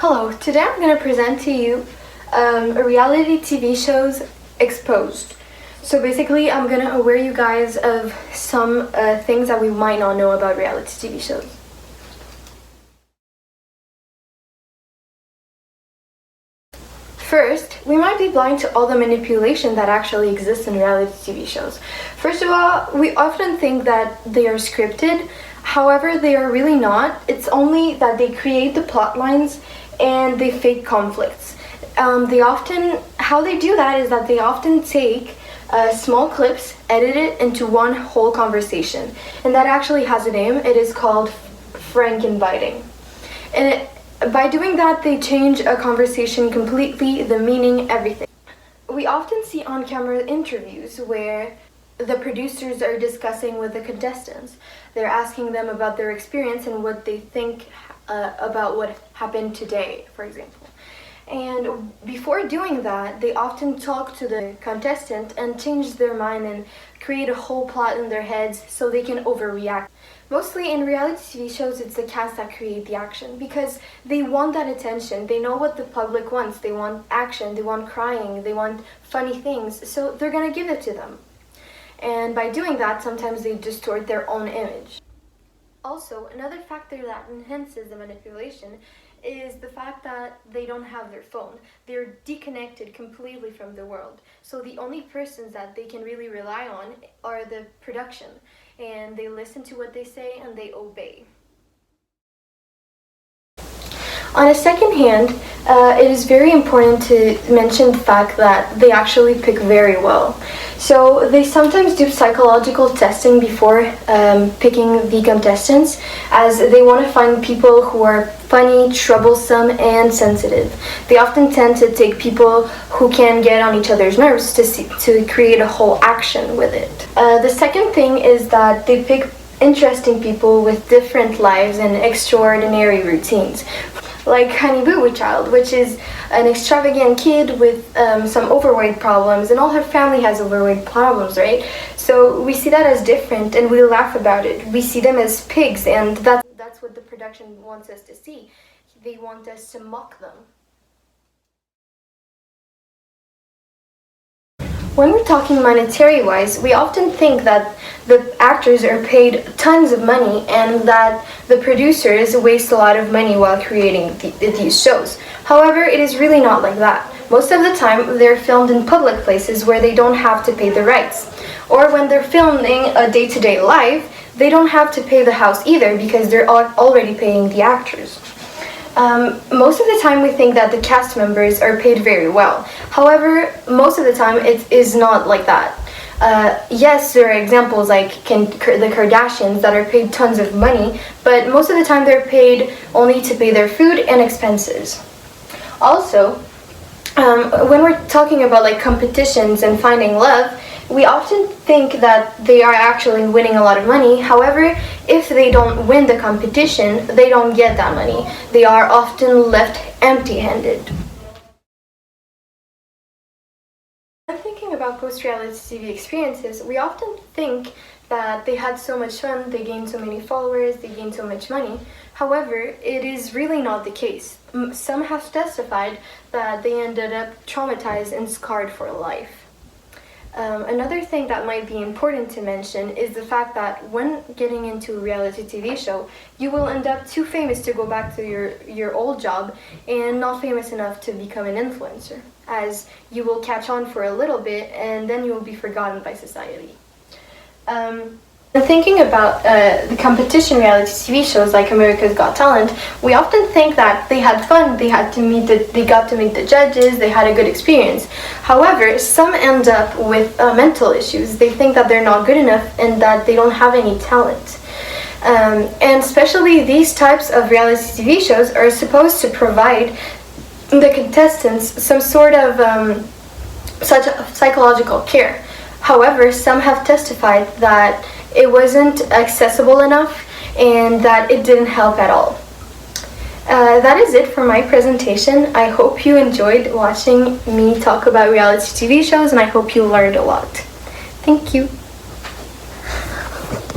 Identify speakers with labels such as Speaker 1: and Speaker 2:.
Speaker 1: Hello, today I'm going to present to you reality TV shows exposed. So basically I'm going to aware you guys of some things that we might not know about reality TV shows. First, we might be blind to all the manipulation that actually exists in reality TV shows. First of all, we often think that they are scripted. However, they are really not. It's only that they create the plot lines and they fake conflicts. How they do that is that they often take small clips, edit it into one whole conversation. And that actually has a name. It is called Frankenbiting. And by doing that, they change a conversation completely, the meaning, everything. We often see on-camera interviews where the producers are discussing with the contestants. They're asking them about their experience and what they think about what happened today, for example. And before doing that, they often talk to the contestant and change their mind and create a whole plot in their heads so they can overreact. Mostly in reality TV shows, it's the cast that create the action because they want that attention. They know what the public wants. They want action, they want crying, they want funny things, so they're gonna give it to them. And by doing that, sometimes they distort their own image. Also, another factor that enhances the manipulation is the fact that they don't have their phone. They're disconnected completely from the world. So the only persons that they can really rely on are the production. And they listen to what they say and they obey. On a second hand, it is very important to mention the fact that they actually pick very well. So they sometimes do psychological testing before picking the contestants, as they want to find people who are funny, troublesome, and sensitive. They often tend to take people who can get on each other's nerves to create a whole action with it. The second thing is that they pick interesting people with different lives and extraordinary routines. Like Honey Boo Boo Child, which is an extravagant kid with some overweight problems, and all her family has overweight problems, right? So we see that as different and we laugh about it. We see them as pigs, and that's what the production wants us to see. They want us to mock them. When we're talking monetary-wise, we often think that the actors are paid tons of money and that the producers waste a lot of money while creating these shows. However, it is really not like that. Most of the time, they're filmed in public places where they don't have to pay the rights. Or when they're filming a day-to-day life, they don't have to pay the house either because they're already paying the actors. Most of the time we think that the cast members are paid very well. However, most of the time it is not like that. Yes, there are examples like the Kardashians that are paid tons of money, but most of the time they're paid only to pay their food and expenses. Also, when we're talking about like competitions and finding love, we often think that they are actually winning a lot of money. However, if they don't win the competition, they don't get that money. They are often left empty-handed. When thinking about post-reality TV experiences, we often think that they had so much fun, they gained so many followers, they gained so much money. However, it is really not the case. Some have testified that they ended up traumatized and scarred for life. Another thing that might be important to mention is the fact that when getting into a reality TV show, you will end up too famous to go back to your old job and not famous enough to become an influencer, as you will catch on for a little bit and then you will be forgotten by society. Thinking about the competition reality TV shows like America's Got Talent, we often think that they had fun, they got to meet the judges, they had a good experience. However, some end up with mental issues. They think that they're not good enough and that they don't have any talent. And especially these types of reality TV shows are supposed to provide the contestants some sort of such psychological care. However, some have testified that it wasn't accessible enough and that it didn't help at all. That is it for my presentation. I hope you enjoyed watching me talk about reality TV shows and I hope you learned a lot. Thank you.